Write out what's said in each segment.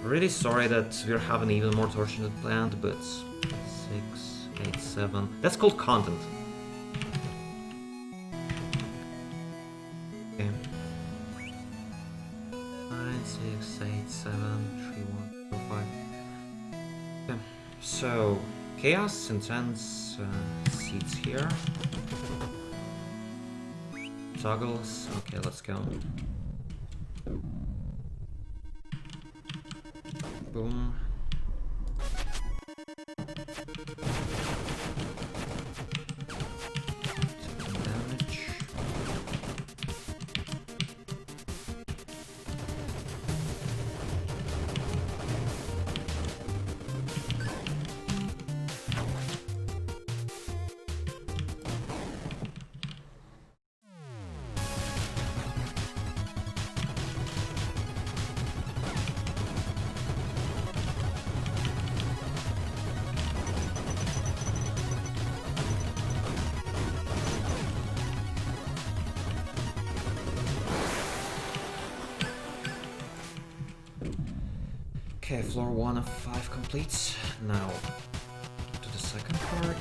Really sorry that we're having even more torture than planned, but 6, 8, 7. That's called content. Okay. 9, 6, 8, 7, 3, 1, 4, 5. Okay. So, Chaos, Intense, seats here. Toggles. Okay, let's go. Boom. Taking damage. Okay, floor 1 of 5 completes. Now, to the second part.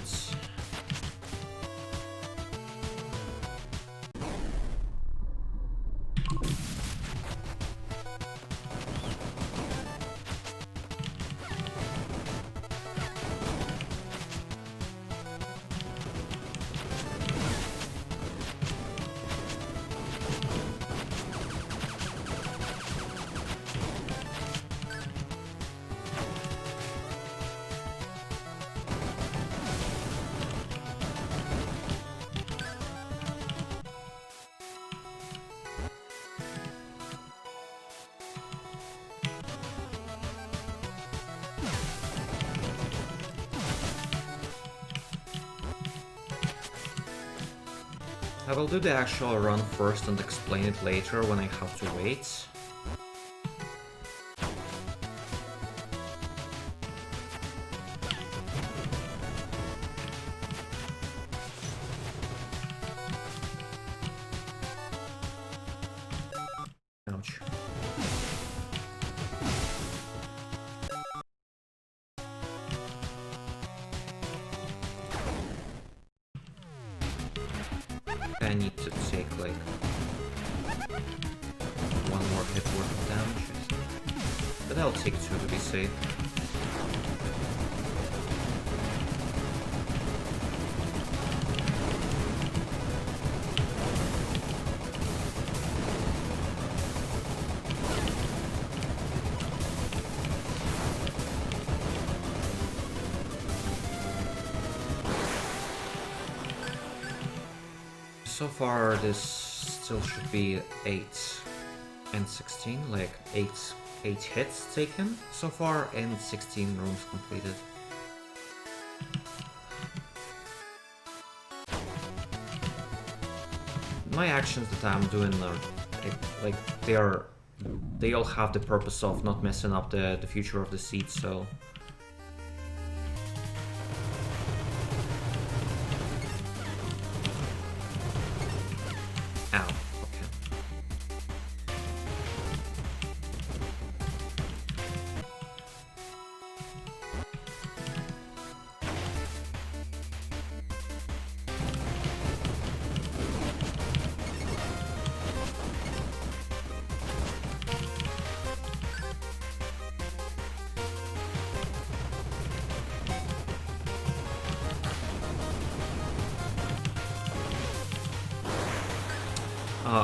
I will do the actual run first and explain it later when I have to wait. Ouch. I need to take like one more hit worth of damage, I think. But I'll take 2 to be safe. So far this still should be 8 and 16, like 8 hits taken so far and 16 rooms completed. My actions that I'm doing are like they all have the purpose of not messing up the future of the seat, so ow, okay.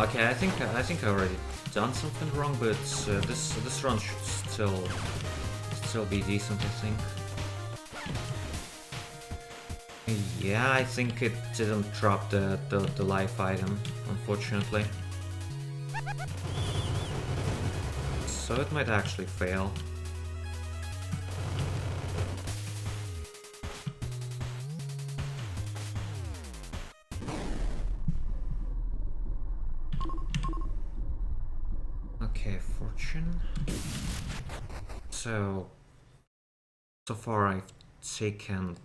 Okay, I think I already done something wrong, but this run should still be decent, I think. Yeah, I think it didn't drop the life item, unfortunately. So it might actually fail. Okay, fortune. So far I've taken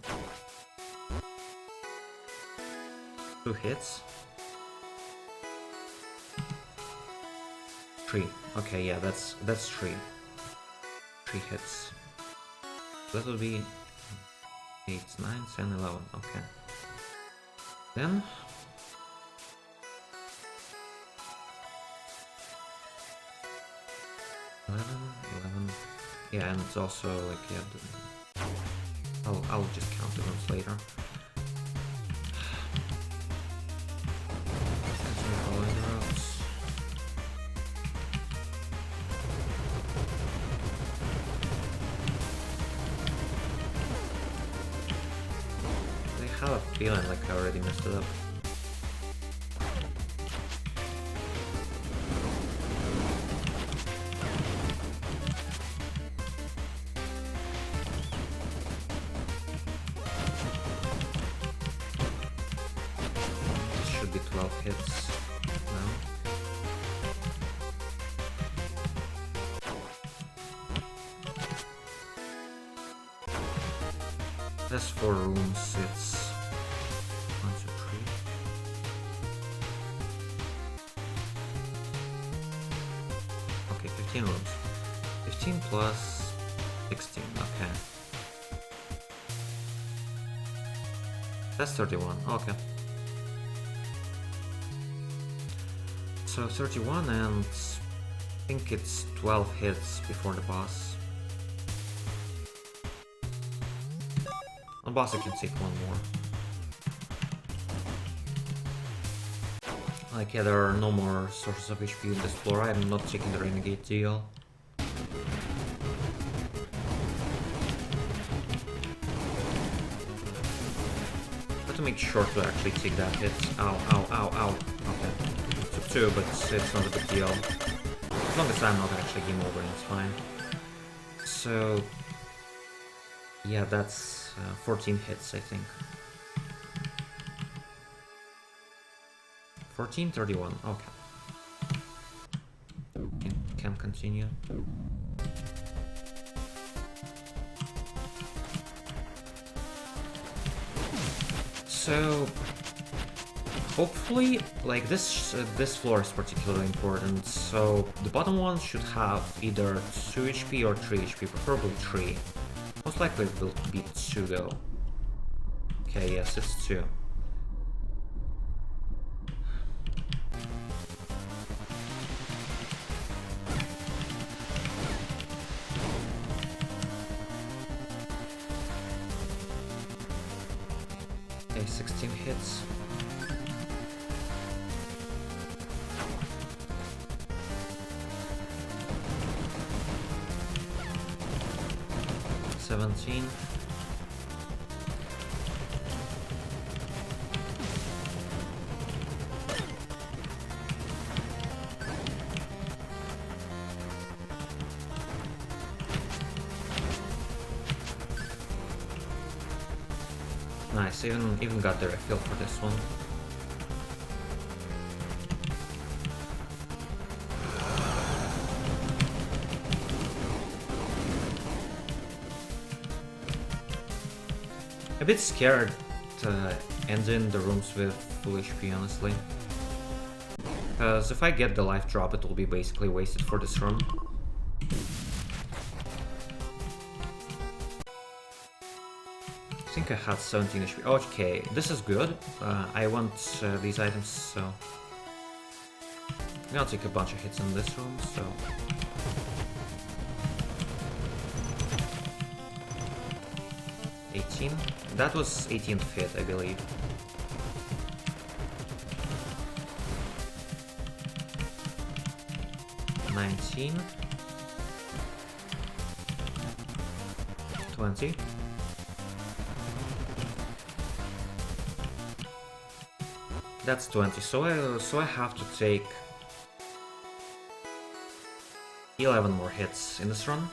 2 hits. 3. Okay, yeah, that's 3. 3 hits. That would be 8, 9, 10, 11. Okay. Then 11. Yeah, and it's also like, yeah, I'll just count the rooms later. I have a feeling like I already messed it up. This should be 12 hits now. That's 4 rooms, it's 1, 2, 3. Okay, 15 rooms. 15 plus 16, okay. That's 31, okay. So 31 and I think it's 12 hits before the boss. On boss I can take one more. Like, yeah, there are no more sources of HP in this floor. I'm not taking the Renegade deal. But to make sure to actually take that hit. Ow, ow, ow, ow. Okay. Took 2, but it's not a big deal. As long as I'm not actually game over, it's fine. So yeah, that's 14 hits, I think. 14, 31, okay. Can continue. So hopefully, like this floor is particularly important. So the bottom one should have either 2 HP or 3 HP, preferably 3. Most likely it will be 2 though. Okay, yes, it's 2. Okay, 16 hits. $17. Nice, even got the refill for this one. A bit scared to end in the rooms with full HP, honestly. Because if I get the life drop, it will be basically wasted for this room. I think I had 17 HP. Okay, this is good. I want these items, so I'm gonna take a bunch of hits in this room, so... That was 18th hit, I believe. $19. $20. That's 20. So I have to take 11 more hits in this run.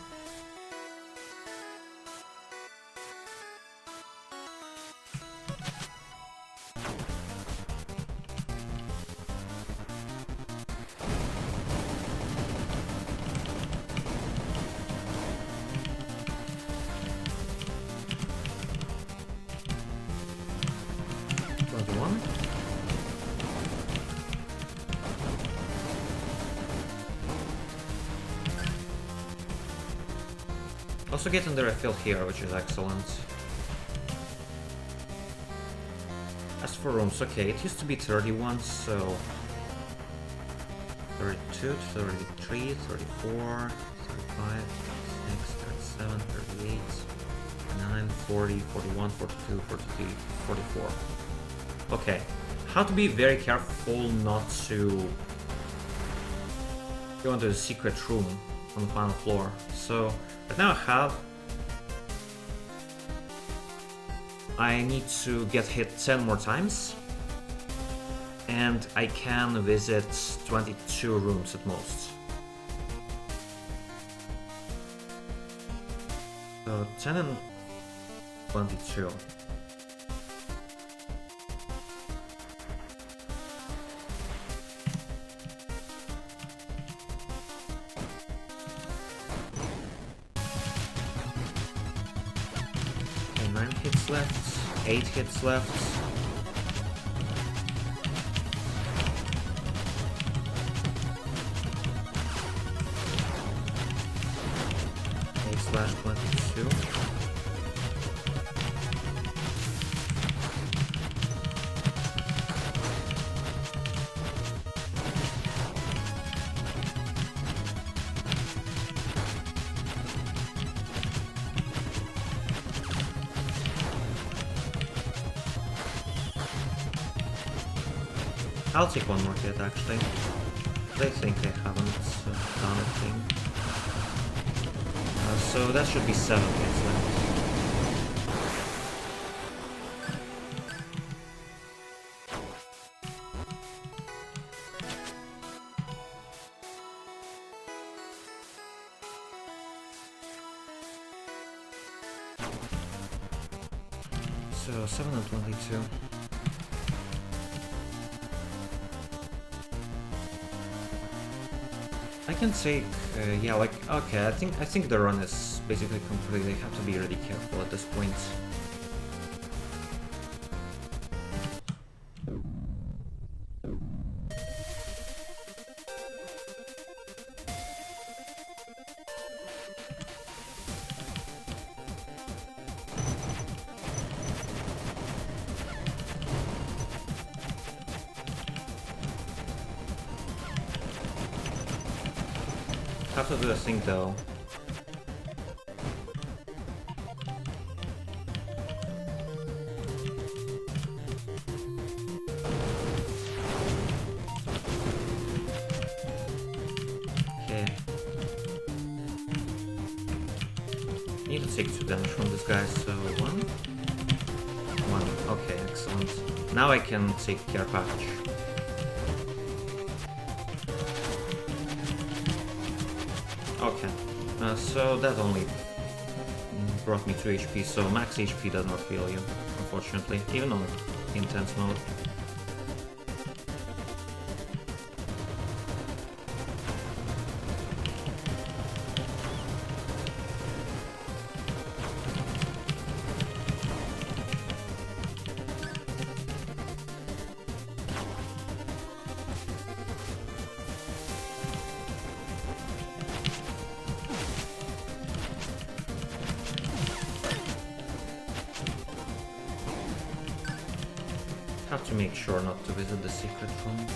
Also getting the refill here, which is excellent. As for rooms, okay, it used to be 31, so 32, 33, 34, 35, 36, 37, 38, 39, 40, 41, 42, 43, 44. Okay, how to be very careful not to go into the secret room on the final floor. So, right now I need to get hit 10 more times, and I can visit 22 rooms at most. So 10 and 22. Okay, 9 hits left, 8 hits left. 22. I'll take one more hit actually. They think they haven't done a thing. So that should be 7 hits left. So 7 and 22. I can take, yeah, like, okay, I think the run is basically complete. They have to be really careful at this point. Have to do a thing though. Okay. Need to take 2 damage from this guy, so 1. Okay, excellent. Now I can take care package. Okay, so that only brought me 2 HP, so max HP does not heal you, unfortunately, even on intense mode. Have to make sure not to visit the secret room.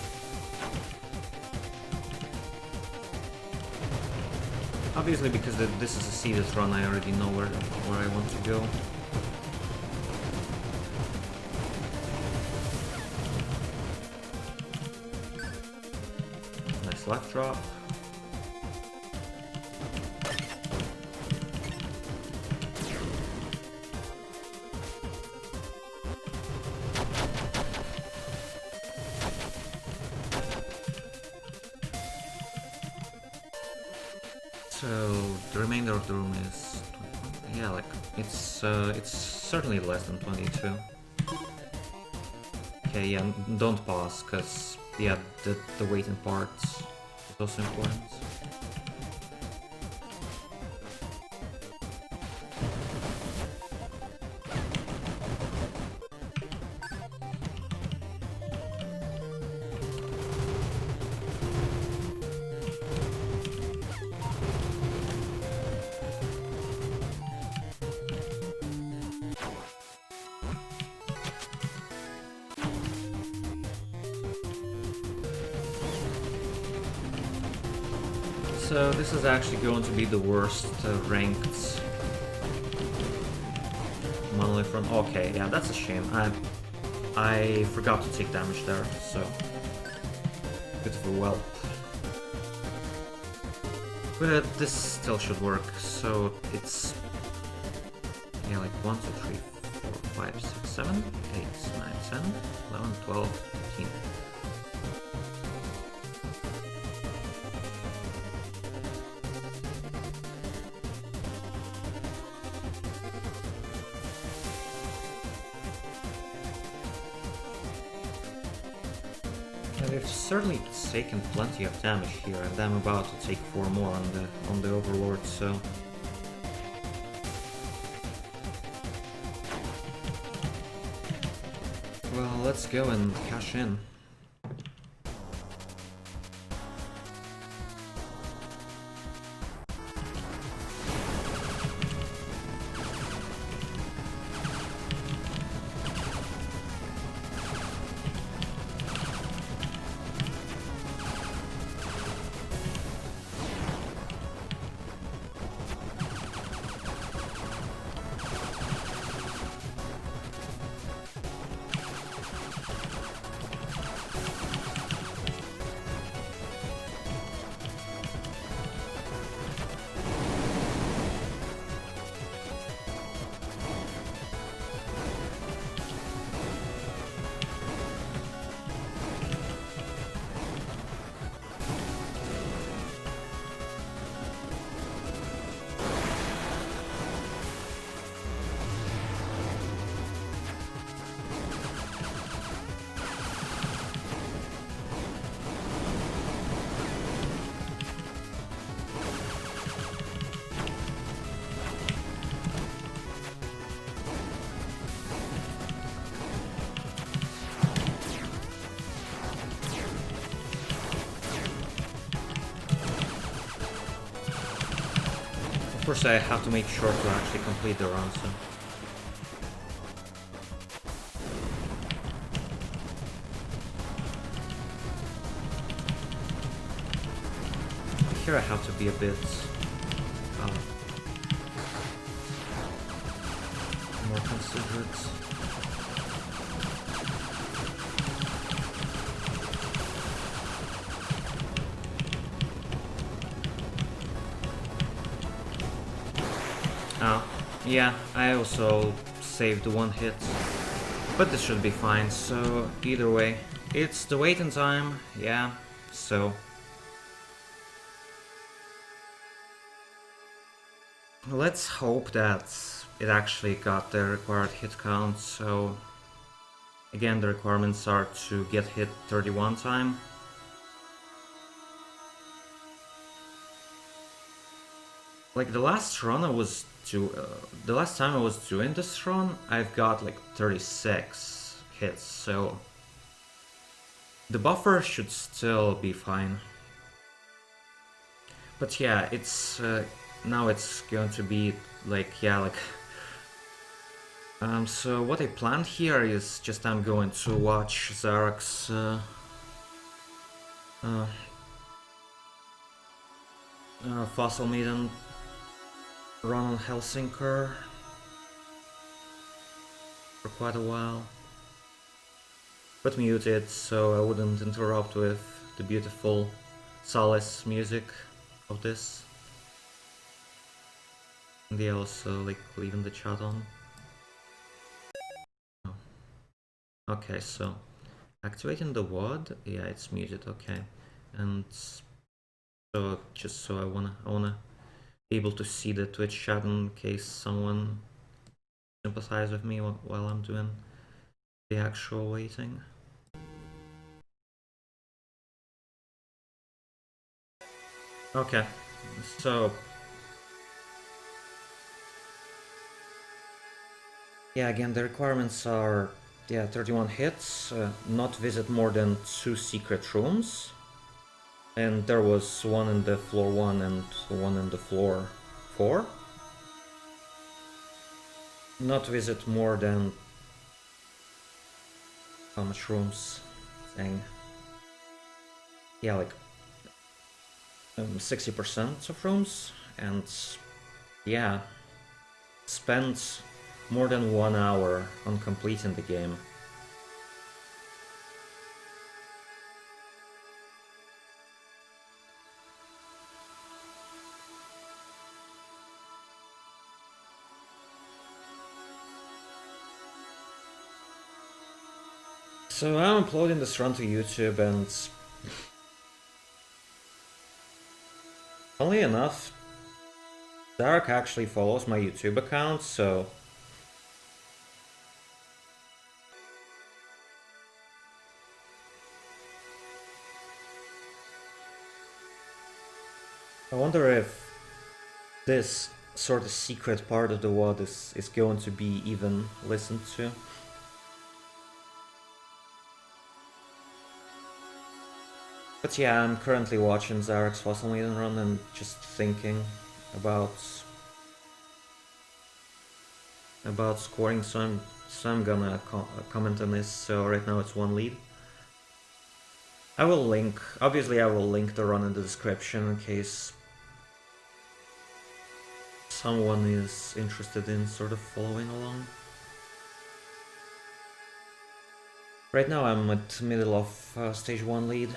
Obviously, because this is a seeded run, I already know where I want to go. Nice luck drop. So the remainder of the room is 21. Yeah, like it's certainly less than 22. Okay, yeah, don't pause, cause yeah, the waiting part is also important. So this is actually going to be the worst ranked Monolith run. Okay, yeah, that's a shame. I forgot to take damage there, so good for whelp. But this still should work, so it's yeah, like 1, 2, 3, 4, 5, 6, 7, 8, 9, 10, 11, 12, 13. They've certainly taken plenty of damage here, and I'm about to take 4 more on the Overlord, so... Well, let's go and cash in. Of course I have to make sure to actually complete the run, so... Here I have to be a bit... more considerate. Yeah, I also saved one hit, but this should be fine, so either way, it's the waiting time, yeah, so... Let's hope that it actually got the required hit count, so... Again, the requirements are to get hit 31 times. Like the last run I was the last time I was doing this run, I've got like 36 hits, so the buffer should still be fine. But yeah, it's now it's going to be like, yeah, like so what I planned here is just I'm going to watch Zarak's Fossil Maiden run on Helsinker for quite a while, but mute it so I wouldn't interrupt with the beautiful Solace music of this. And yeah, also like leaving the chat on. Oh. Okay, so activating the WAD, yeah, it's muted, okay. And so just so I wanna able to see the Twitch chat in case someone sympathizes with me while I'm doing the actual waiting. Okay, so yeah, again the requirements are 31 hits, not visit more than 2 secret rooms. And there was one in the floor 1 and one in the floor 4. Not visit more than... how much rooms? Dang. Yeah, like... 60% of rooms, and yeah, spent more than 1 hour on completing the game. So I'm uploading this run to YouTube, and funnily enough, Zarek actually follows my YouTube account, so I wonder if this sort of secret part of the WOD is going to be even listened to. But yeah, I'm currently watching Zarek's Fossil Maiden run and just thinking about scoring, so I'm gonna comment on this. So right now it's 1 lead. Obviously I will link the run in the description in case someone is interested in sort of following along. Right now I'm at middle of stage 1 lead.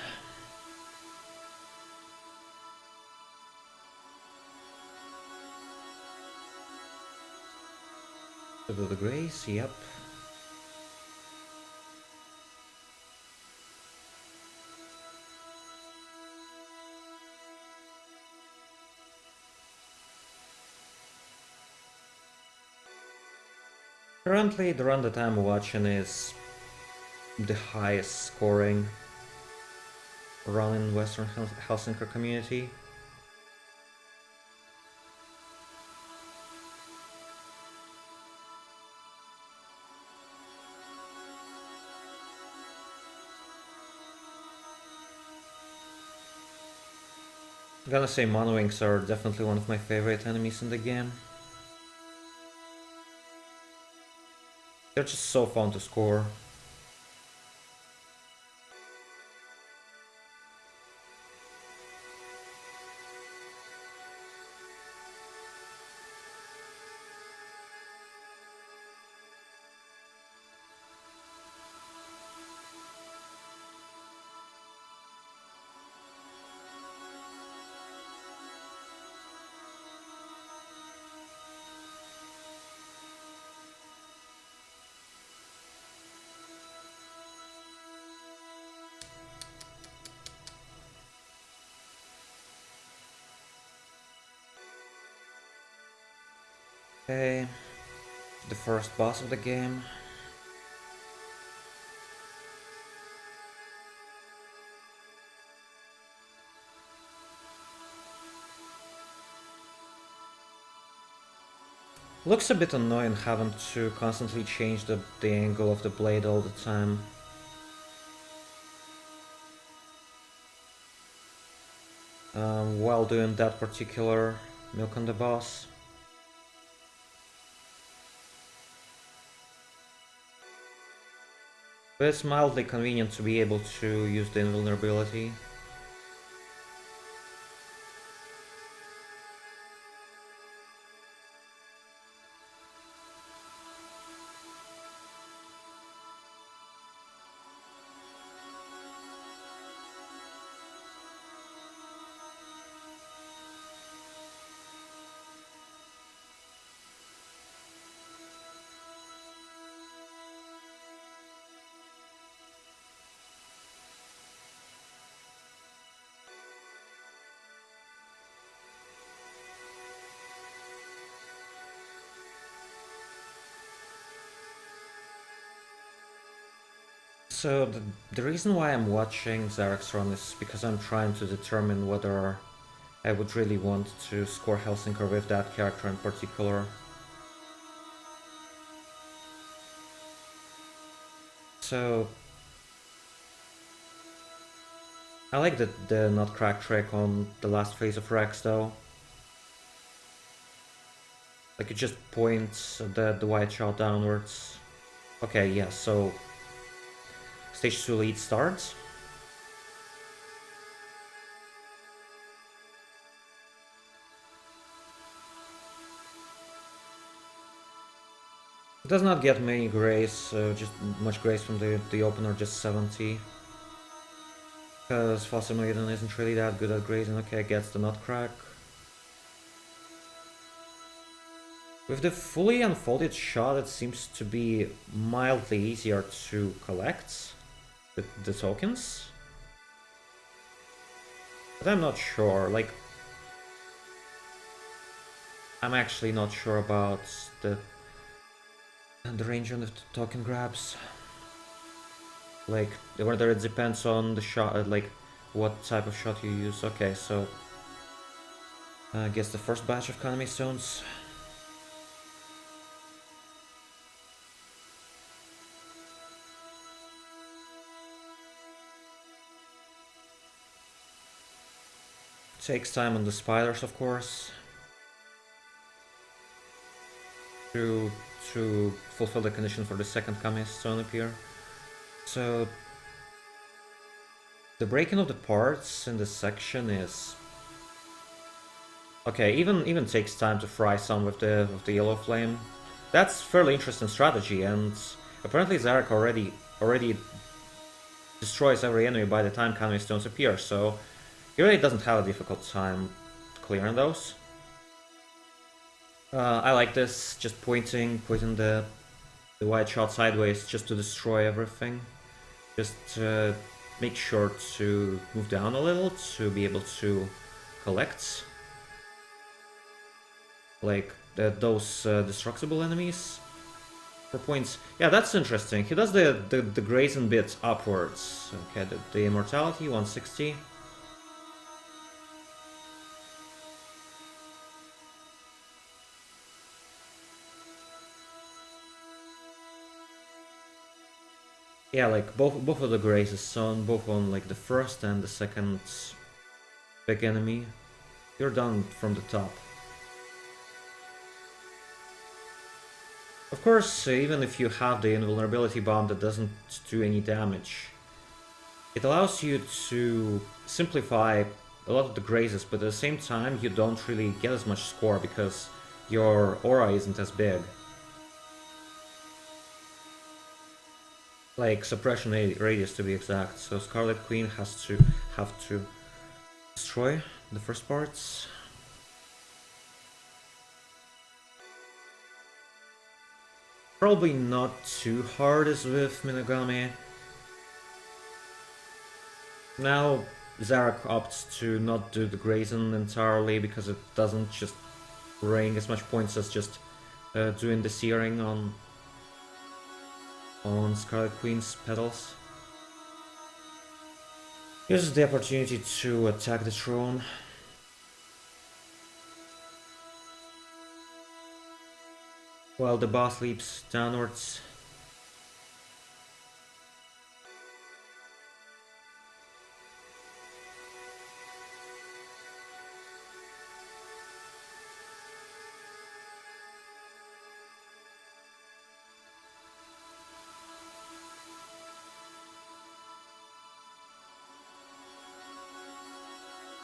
To the Grace, yep. Currently the run that I'm watching is the highest scoring run in Western Helsinki community. I'm gonna say Monoliths are definitely one of my favorite enemies in the game. They're just so fun to score. Okay, the first boss of the game. Looks a bit annoying having to constantly change the angle of the blade all the time. While doing that particular milk on the boss. But it's mildly convenient to be able to use the invulnerability. So the reason why I'm watching Zarek's run is because I'm trying to determine whether I would really want to score Helsinki with that character in particular. So I like the not crack trick on the last phase of Rex though. Like it just points the white shot downwards. Okay, yeah, so stage 2 lead starts. It does not get many grace, just much grace from the opener, just 70. Because Fossamaiden isn't really that good at grazing. Okay, gets the Nutcrack. With the fully unfolded shot, it seems to be mildly easier to collect the tokens. But I'm not sure, like... I'm actually not sure about the range on the token grabs. Like, whether it depends on the shot, like, what type of shot you use. Okay, so... I guess the first batch of Kaname Stones. Takes time on the spiders, of course, to fulfill the condition for the second Kami Stone appear. So the breaking of the parts in this section is okay. Even takes time to fry some with the yellow flame. That's fairly interesting strategy, and apparently Zarek already destroys every enemy by the time Kami Stones appear. So he really doesn't have a difficult time clearing those. I like this, just pointing the white shot sideways just to destroy everything. Just make sure to move down a little to be able to collect like those destructible enemies for points. Yeah, that's interesting. He does the brazen bit upwards. Okay, the immortality 160. Yeah, like both of the grazes on both on like the first and the second big enemy. You're done from the top. Of course, even if you have the invulnerability bomb that doesn't do any damage, it allows you to simplify a lot of the grazes, but at the same time you don't really get as much score because your aura isn't as big. Like suppression radius to be exact, so Scarlet Queen has to destroy the first parts. Probably not too hard as with Minagami. Now Zarek opts to not do the Grazen entirely because it doesn't just bring as much points as just doing the searing on Scarlet Queen's petals. Uses the opportunity to attack the throne. While the boss leaps downwards.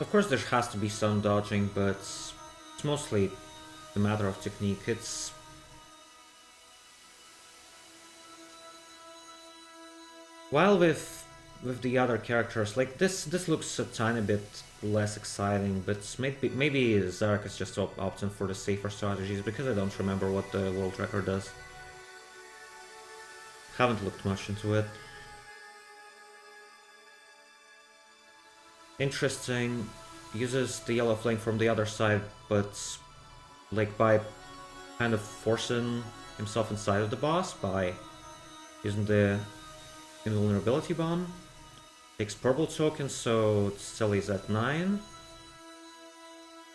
Of course there has to be some dodging, but it's mostly a matter of technique. It's while with the other characters, like this looks a tiny bit less exciting, but maybe Zarek is just opting for the safer strategies because I don't remember what the world record does. Haven't looked much into it. Interesting. Uses the yellow flame from the other side, but like by kind of forcing himself inside of the boss by using the invulnerability bomb. Takes purple tokens, so it still is at 9.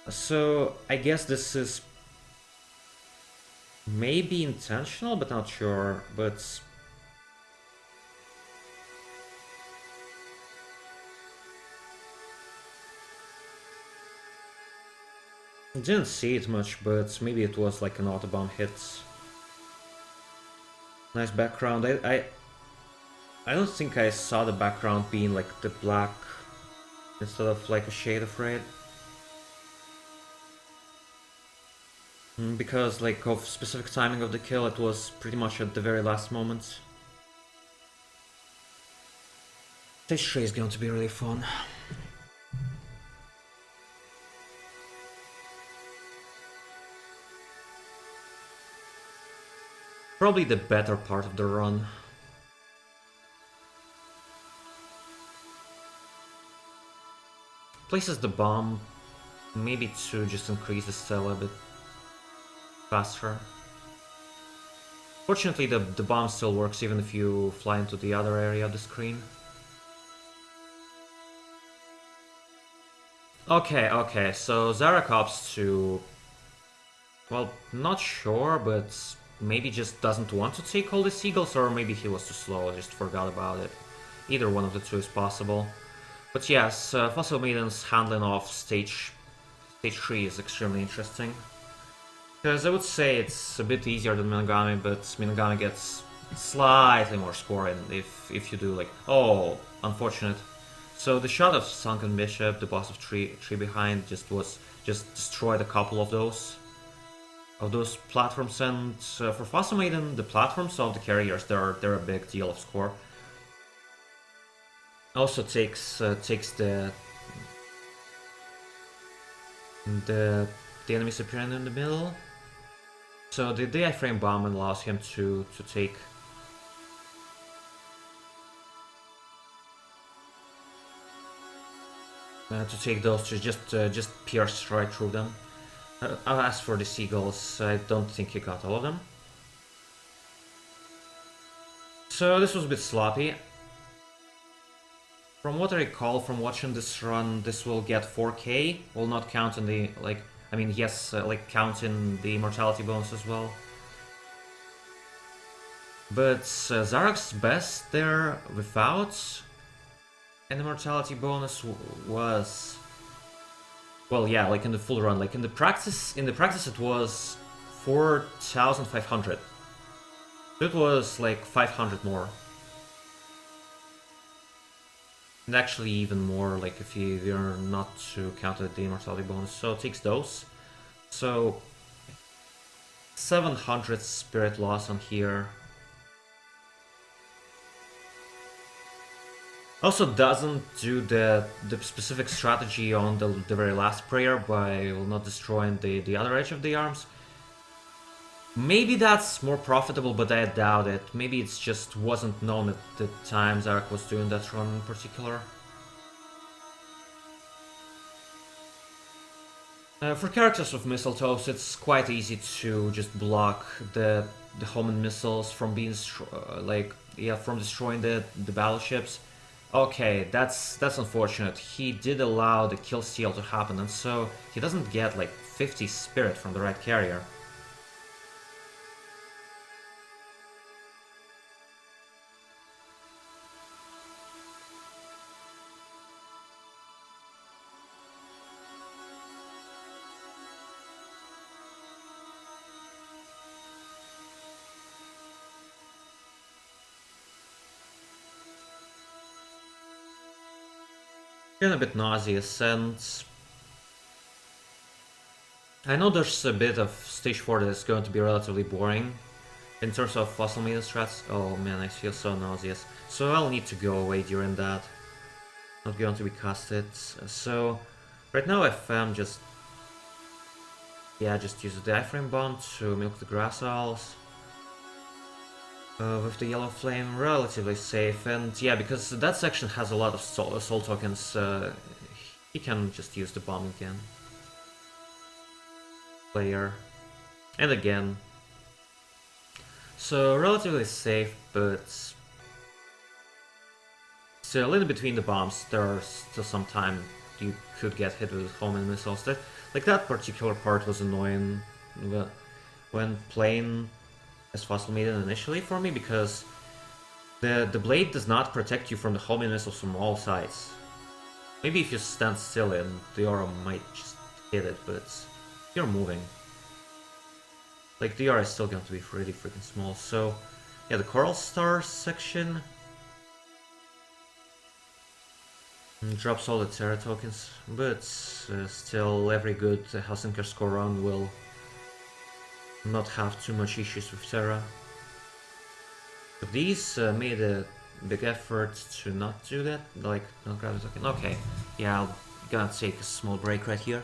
So I guess this is maybe intentional, but not sure. But I didn't see it much, but maybe it was like an autobomb hit. Nice background. I don't think I saw the background being like the black instead of like a shade of red. Because like of specific timing of the kill, it was pretty much at the very last moment. Stage 3 is going to be really fun. Probably the better part of the run. Places the bomb, maybe to just increase the cell a bit faster. Fortunately, the bomb still works even if you fly into the other area of the screen. Okay, so Zarek opts to... Well, not sure, but maybe just doesn't want to take all the seagulls, or maybe he was too slow, just forgot about it. Either one of the two is possible. But yes, Fossil Maiden's handling of stage 3 is extremely interesting. Because I would say it's a bit easier than Minagami, but Minagami gets slightly more scoring if you do like... Oh, unfortunate. So the shot of Sunken Bishop, the boss of tree behind, just destroyed a couple of those platforms, and for Fossil Maiden, the platforms of the carriers, they're a big deal of score. Also takes the enemies appearing in the middle. So the iframe bomb allows him to take those, to just pierce right through them. As for the seagulls, I don't think he got all of them. So this was a bit sloppy. From what I recall from watching this run, this will get 4k. Will not count in the, like, I mean, yes, like counting the immortality bonus as well. But Zarak's best there without an immortality bonus was... Well, yeah, like in the full run, like in the practice it was 4,500. It was like 500 more. And actually even more, like if you're not to count the immortality bonus. So it takes those. So 700 spirit loss on here. Also doesn't do the specific strategy on the very last prayer by not destroying the other edge of the arms. Maybe that's more profitable, but I doubt it. Maybe it's just wasn't known at the time Zarek was doing that run in particular. For characters with mistletoes, it's quite easy to just block the homing missiles from being from destroying the battleships. Okay, that's unfortunate. He did allow the kill steal to happen, and so he doesn't get like 50 spirit from the right carrier. Feeling a bit nauseous, and I know there's a bit of stage 4 that is going to be relatively boring in terms of Fossil Maiden strats. Oh man, I feel so nauseous. So I'll need to go away during that. Not going to be casted. So right now FM just use the iframe bomb to milk the grass owls. With the yellow flame, relatively safe, and yeah, because that section has a lot of soul tokens, he can just use the bomb again. Player. And again. So relatively safe, but still in between the bombs there's still some time you could get hit with homing missiles. That particular part was annoying when playing as Fossil Maiden initially for me, because the blade does not protect you from the homing missiles from all sides. Maybe if you stand still and the aura might just hit it, but you're moving. Like, the aura is still going to be really freaking small. So yeah, the Coral Star section drops all the Terra tokens, but still every good Helsinki score run will not have too much issues with Terra. But these made a big effort to not do that, like not grab the token. Okay, yeah, I'll gonna take a small break right here.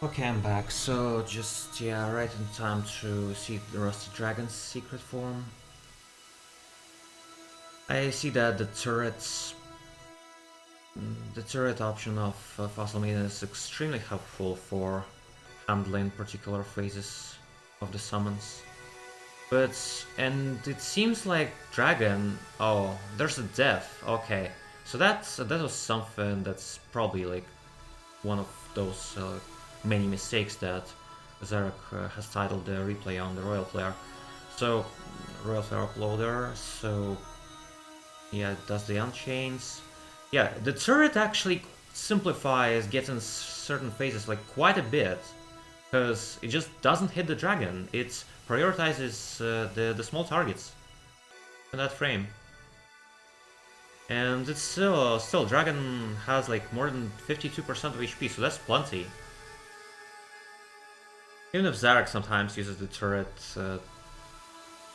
Okay, I'm back. So just yeah, right in time to see the Rusty Dragon's secret form. I see that the turret option of Fossil Maiden is extremely helpful for handling particular phases of the summons. And it seems like Dragon. Oh, there's a death. Okay, so that was something that's probably like one of those many mistakes that Zarek has titled the replay on the Royal Player. So Royal Player uploader. So yeah, it does the unchains. Yeah, the turret actually simplifies getting certain phases like quite a bit, because it just doesn't hit the dragon. It prioritizes the small targets in that frame, and it's still dragon has like more than 52% of HP, so that's plenty. Even if Zarek sometimes uses the turret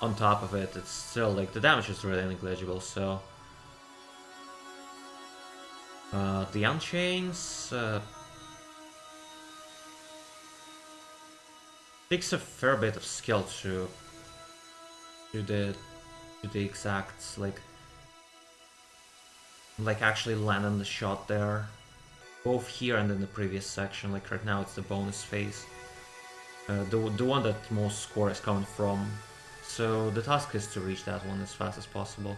on top of it, it's still like the damage is really negligible. So the unchains takes a fair bit of skill to do the exact like actually landing the shot there, both here and in the previous section. Like right now, it's the bonus phase, the one that most score is coming from. So the task is to reach that one as fast as possible.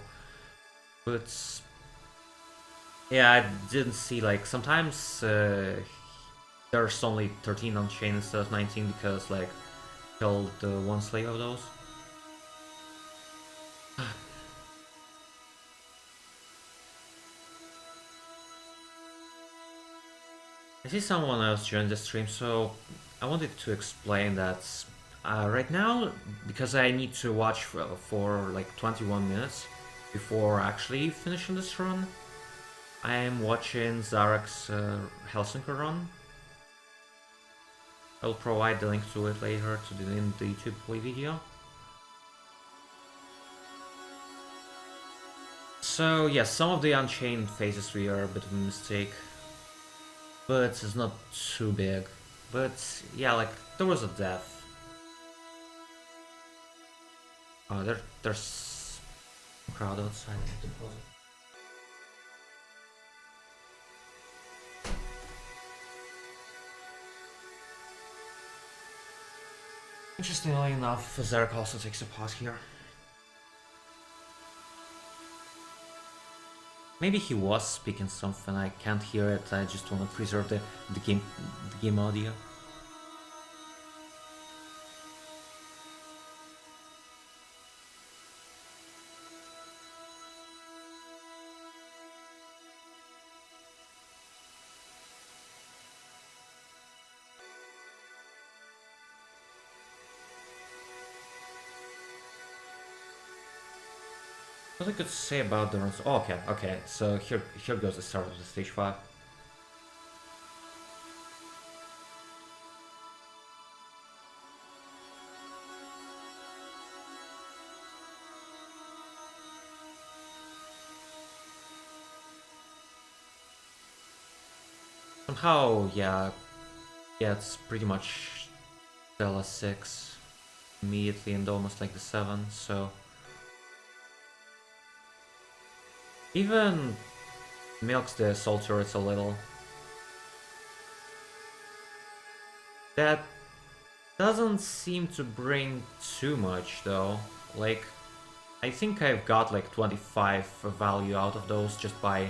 But yeah, I didn't see like sometimes there's only 13 on chain instead of 19 because like killed one slave of those. I see someone else joined the stream, so I wanted to explain that right now, because I need to watch for like 21 minutes before actually finishing this run, I am watching Zarek's Helsinki run. I'll provide the link to it later in the YouTube play video. So yeah, some of the Unchained phases 3 are a bit of a mistake, but it's not too big. But yeah, like there was a death. Oh, there's a crowd outside. I need to close it. Interestingly enough, Zarek also takes a pause here. Maybe he was speaking something, I can't hear it, I just want to preserve the game audio. What I could say about the runs. Oh, okay. So here goes the start of the stage 5. Somehow, yeah, it's pretty much Stella 6 immediately and almost like the 7, so even milks the assault turrets a little. That doesn't seem to bring too much though. Like, I think I've got like 25 value out of those just by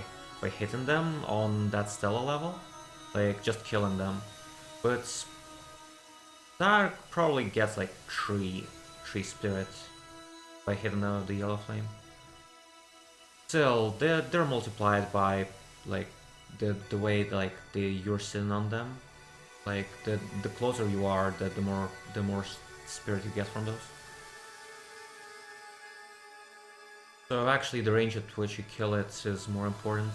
hitting them on that Stella level. Like, just killing them. But Dark probably gets like 3 spirits by hitting the yellow flame. Still, they're multiplied by like the way like you're sitting on them. Like the closer you are, the more spirit you get from those. So actually, the range at which you kill it is more important.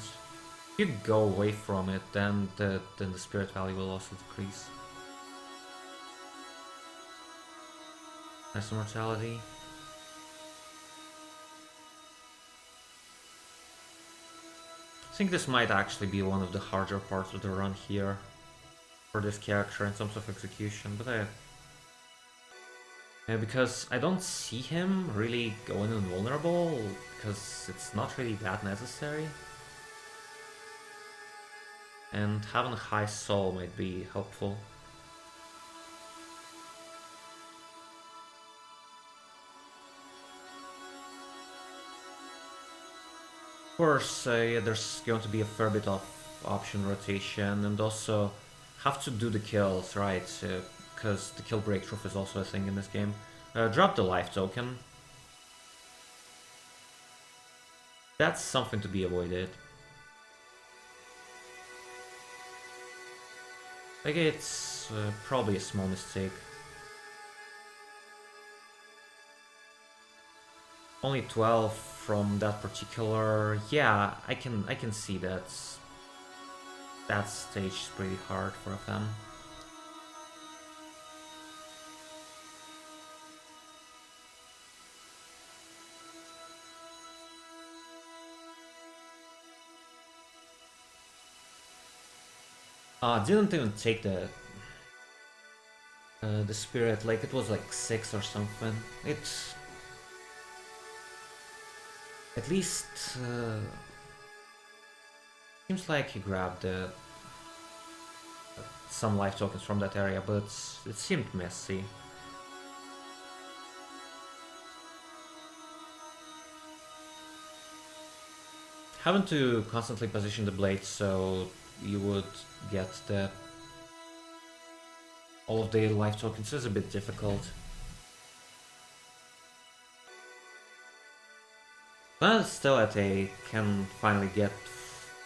If you go away from it, then the spirit value will also decrease. Nice immortality. I think this might actually be one of the harder parts of the run here for this character in terms of execution, but because I don't see him really going invulnerable, because it's not really that necessary. And having a high soul might be helpful. Of course, yeah, there's going to be a fair bit of option rotation, and also have to do the kills, right? Because the kill breakthrough is also a thing in this game. Drop the life token. That's something to be avoided. Like, it's probably a small mistake. Only 12 from that particular. Yeah, I can see that. That stage is pretty hard for them. Didn't even take the spirit, like it was like 6 or something. It's at least seems like he grabbed some life tokens from that area, but it seemed messy. Having to constantly position the blade so you would get all of the life tokens is a bit difficult. But still, at a can finally get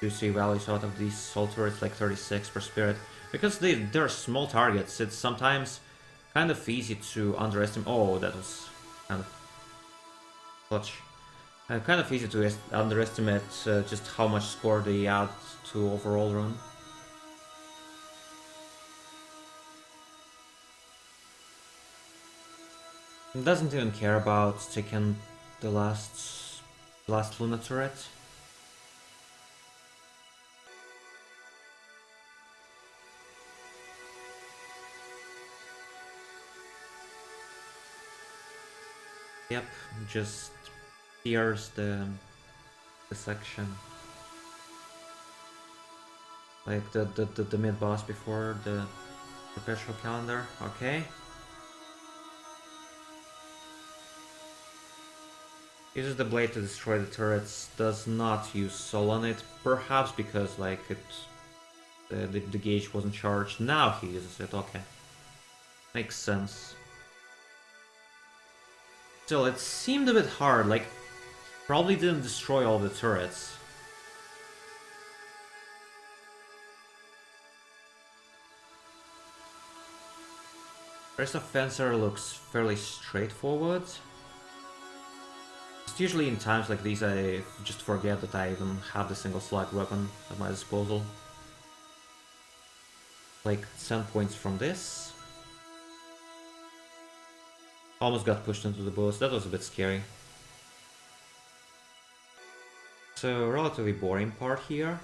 2-3 values out of these soul turrets, like 36 per spirit, because they're small targets. It's sometimes kind of easy to underestimate. Oh, that was kind of clutch. Kind of easy to underestimate just how much score they add to overall run. It doesn't even care about taking the last Luna turret. Yep, just tears the section. Like the mid boss before the perpetual calendar. Okay. Uses the blade to destroy the turrets. Does not use soul on it. Perhaps because like the gauge wasn't charged. Now he uses it. Okay, makes sense. Still, it seemed a bit hard. Like, probably didn't destroy all the turrets. Rest of Fencer looks fairly straightforward. It's usually in times like these I just forget that I even have the single slug weapon at my disposal. Like 10 points from this. Almost got pushed into the boss, that was a bit scary. So, relatively boring part here.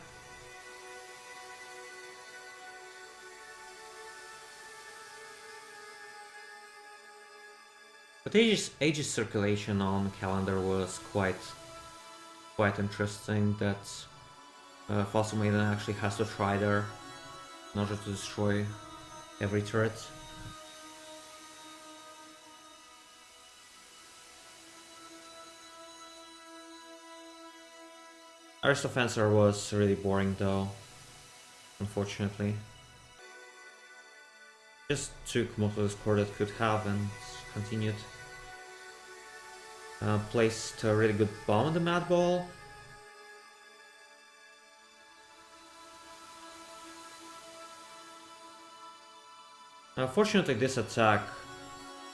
But Aegis circulation on calendar was quite interesting. That Fossil Maiden actually has to try there in order to destroy every turret. Aristofencer was really boring though, unfortunately. Just took most of the score that could have and continued. Placed a really good bomb on the Mad Ball. Fortunately, this attack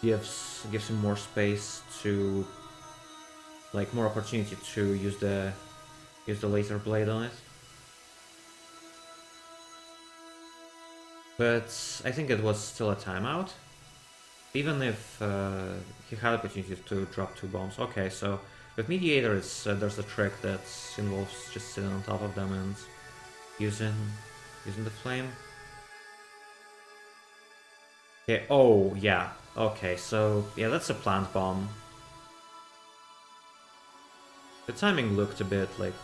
gives him more space to, like, more opportunity to use the laser blade on it. But I think it was still a timeout. Even if he had the opportunity to drop 2 bombs. Okay, so with Mediator, there's a trick that involves just sitting on top of them and using the flame. Okay, oh, yeah. Okay, so, yeah, that's a plant bomb. The timing looked a bit, like,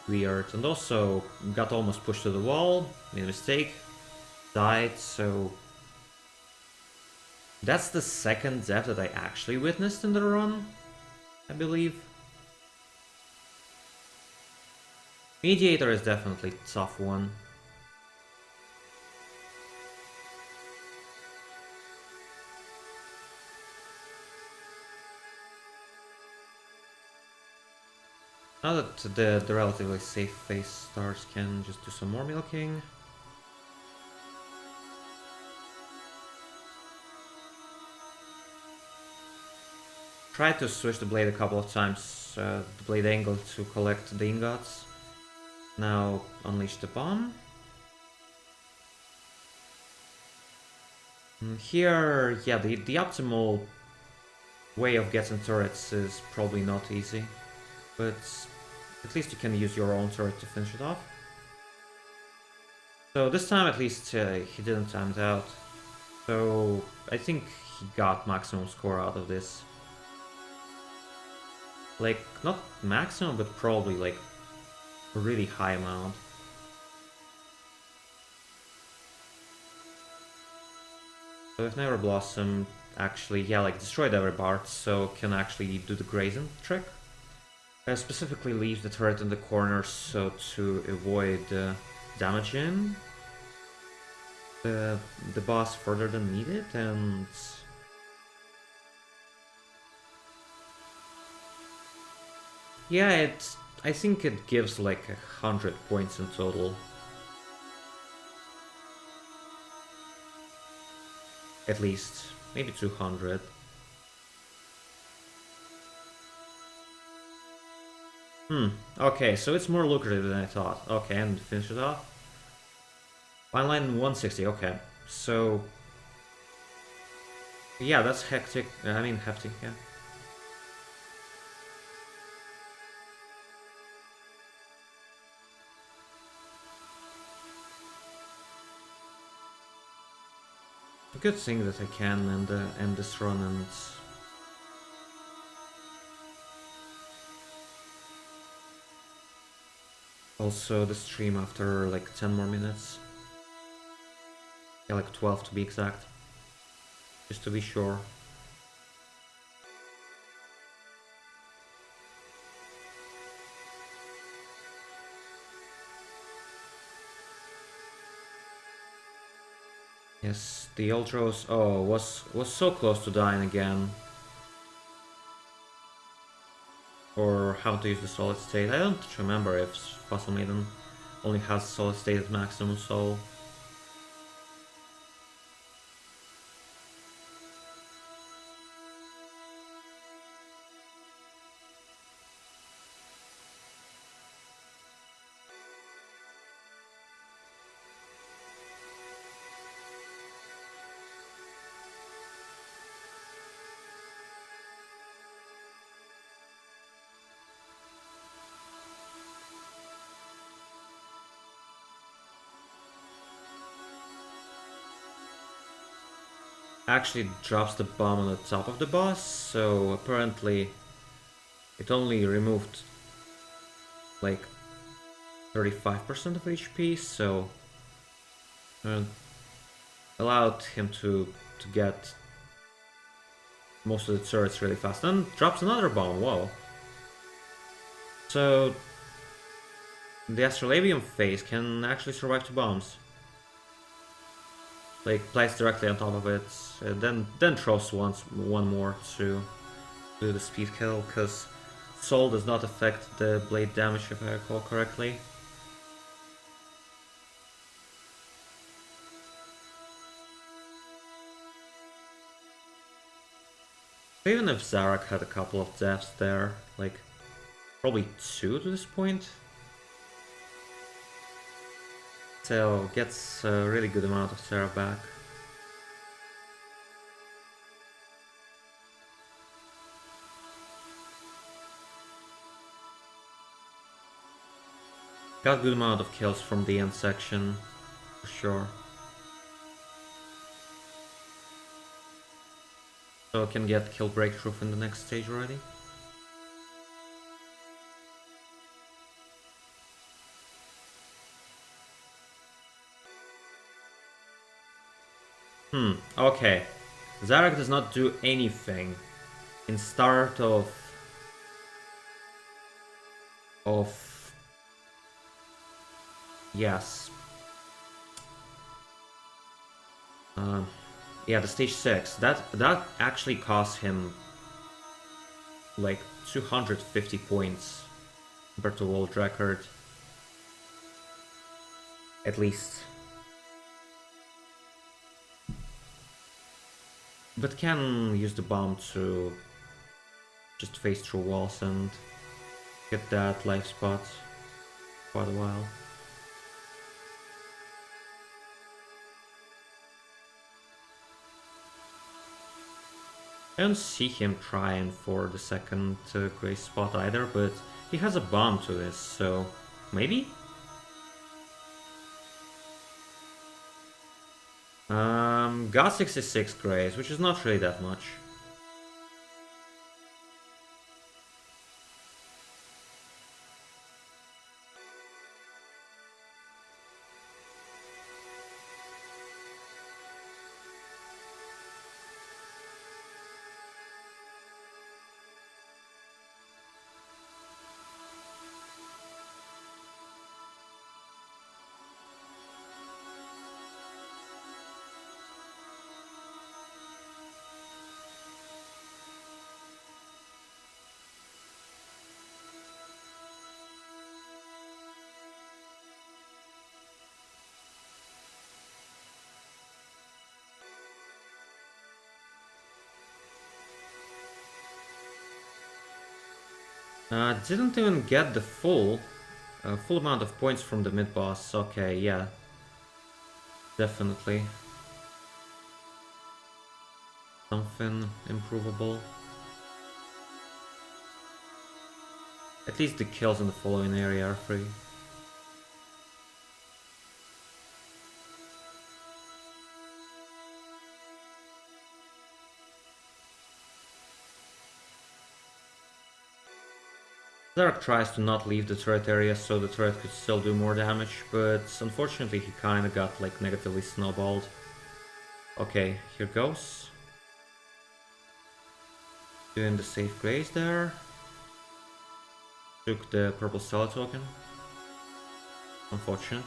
weird, and also got almost pushed to the wall, made a mistake, died, so... That's the second death that I actually witnessed in the run, I believe. Mediator is definitely a tough one. Now that the relatively safe phase starts, can just do some more milking. Try to switch the blade a couple of times, the blade angle to collect the ingots. Now unleash the bomb. And here, yeah, the optimal way of getting turrets is probably not easy, but at least you can use your own turret to finish it off. So this time at least he didn't time it out. So I think he got maximum score out of this. Like, not maximum, but probably like a really high amount. So if Never Blossom actually, yeah, like destroyed every Bard, so can actually do the grazing trick. Specifically leave the turret in the corner so to avoid damaging the boss further than needed, and yeah, I think it gives like 100 points in total. At least, maybe 200. Okay, so it's more lucrative than I thought. Okay, and finish it off. Fine line 160, okay. So... yeah, that's hectic. I mean, hefty, yeah. A good thing that I can end this run and also the stream after like 10 more minutes. Yeah, like 12 to be exact. Just to be sure. Yes, the Ultros, oh, was so close to dying again. Or how to use the solid state. I don't remember if Fossil Maiden only has solid state at maximum soul. Actually drops the bomb on the top of the boss, so apparently it only removed like 35% of HP, so allowed him to get most of the turrets really fast. And drops another bomb, whoa. So the Astrolabium phase can actually survive 2 bombs. Like placed directly on top of it, then throws one more to do the speed kill, because soul does not affect the blade damage if I recall correctly. Even if Zarak had a couple of deaths there, like probably 2 to this point, so gets a really good amount of Sarah back. Got a good amount of kills from the end section, for sure. So can get kill breakthrough in the next stage already. Okay. Zarak does not do anything in start of yes. Yeah, the stage 6. That actually cost him like 250 points compared to world record. At least. But can use the bomb to just phase through walls and get that life spot quite a while. I don't see him trying for the second grace spot either, but he has a bomb to this, so maybe? Got 66 grace, which is not really that much. Didn't even get the full amount of points from the mid boss. Okay, yeah, definitely something improvable. At least the kills in the following area are free. Zarek tries to not leave the turret area so the turret could still do more damage, but unfortunately he kinda got like negatively snowballed. Okay, here goes. Doing the safe graze there. Took the purple stellar token. Unfortunate.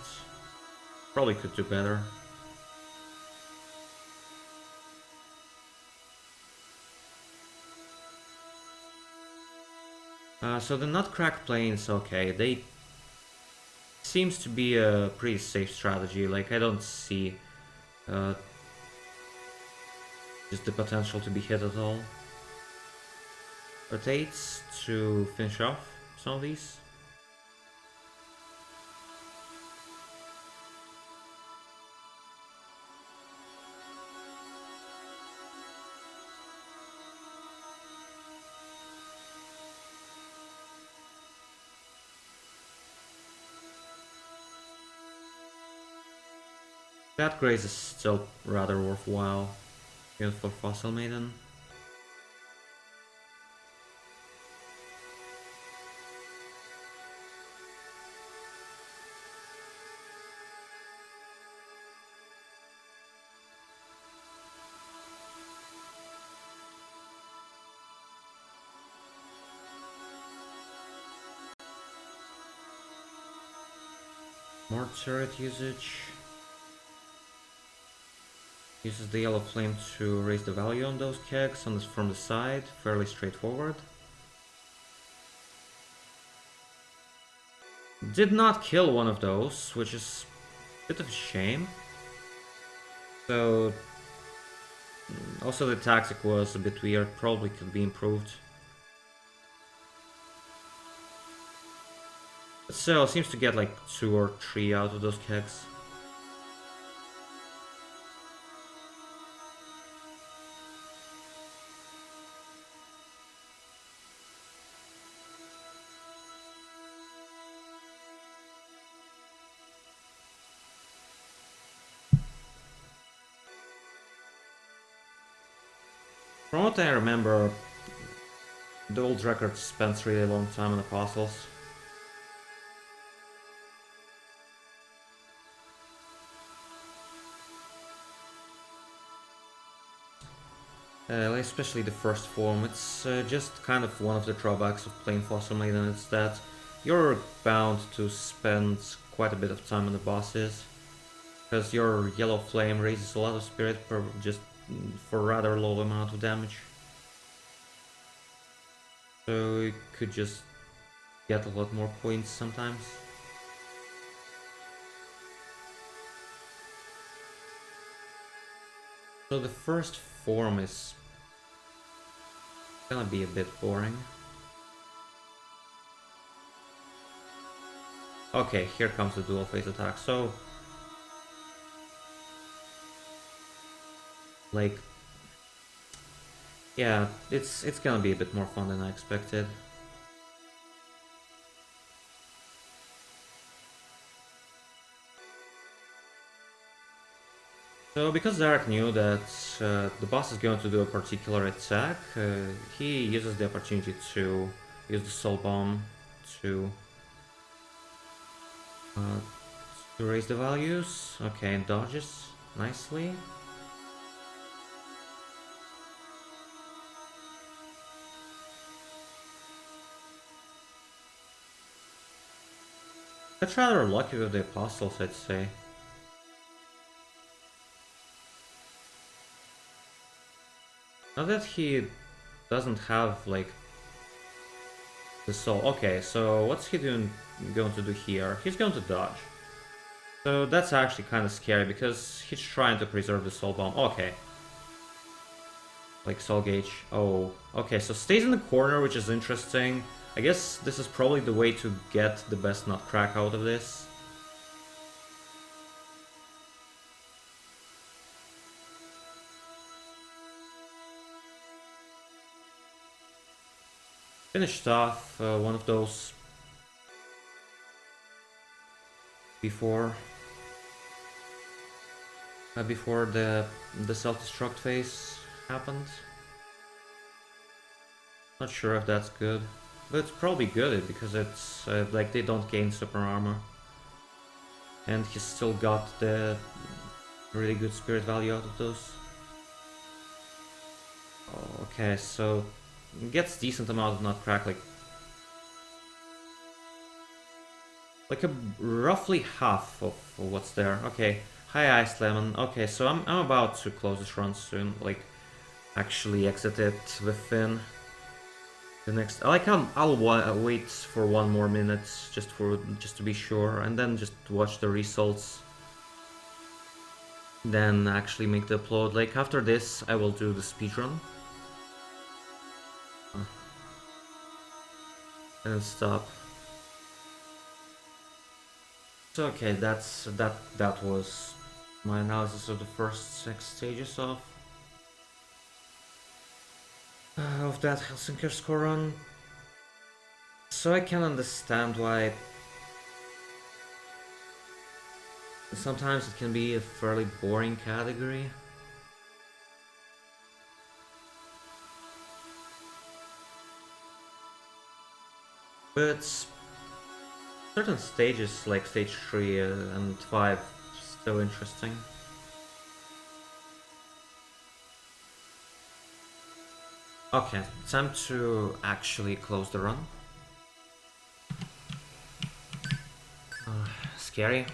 Probably could do better. So the Nutcrack planes, okay, they seems to be a pretty safe strategy. Like I don't see uh, just the potential to be hit at all. Rotates to finish off some of these. That graze is still rather worthwhile. Even for Fossil Maiden. More turret usage. Uses the yellow flame to raise the value on those kegs from the side. Fairly straightforward. Did not kill one of those, which is a bit of a shame. So also the tactic was a bit weird, probably could be improved. But still, seems to get like 2 or 3 out of those kegs. From what I remember, the old record spends really long time on Apostles. Especially the first form, it's just kind of one of the drawbacks of playing Fossil Maiden, it's that you're bound to spend quite a bit of time on the bosses, because your yellow flame raises a lot of spirit per just for rather low amount of damage. So you could just get a lot more points sometimes. So the first form is gonna be a bit boring. Okay, here comes the dual phase attack. So, like, yeah, it's gonna be a bit more fun than I expected. So because Zarek knew that the boss is going to do a particular attack, he uses the opportunity to use the Soul Bomb to uh, raise the values. Okay, and dodges nicely. That's rather lucky with the Apostles, I'd say. Now that he doesn't have, like, the soul. Okay, so what's he going to do here? He's going to dodge. So that's actually kind of scary, because he's trying to preserve the soul bomb. Okay. Like soul gauge. Oh, okay, so stays in the corner, which is interesting. I guess this is probably the way to get the best Nutcrack out of this. Finished off one of those before before the self-destruct phase happened. Not sure if that's good. But it's probably good because it's like they don't gain super armor. And he's still got the really good spirit value out of those. Okay, so gets decent amount of nutcrack, like a roughly half of what's there. Okay, high ice lemon. Okay, so I'm about to close this run soon. Like actually exit it within the next. I'll wait for 1 more minute just to be sure, and then just watch the results. Then actually make the upload. Like after this, I will do the speedrun. And stop. So okay, that was my analysis of the first 6 stages of that Helsinki score run. So I can understand why sometimes it can be a fairly boring category. But certain stages like stage 3 and 5 still interesting. Okay, time to actually close the run. Scary.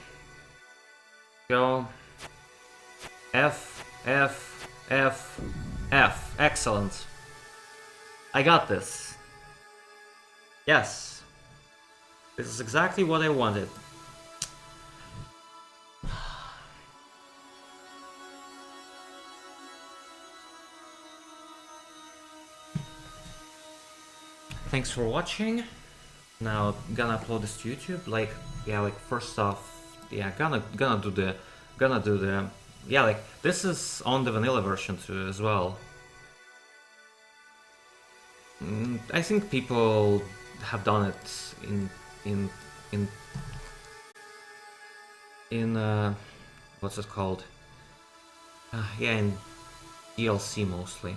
Go. F, F, F, F. Excellent. I got this. Yes. This is exactly what I wanted. Thanks for watching. Now gonna upload this to YouTube. Like first off, yeah, gonna do the yeah, like this is on the vanilla version too as well. I think people have done it in what's it called? Yeah, in DLC mostly.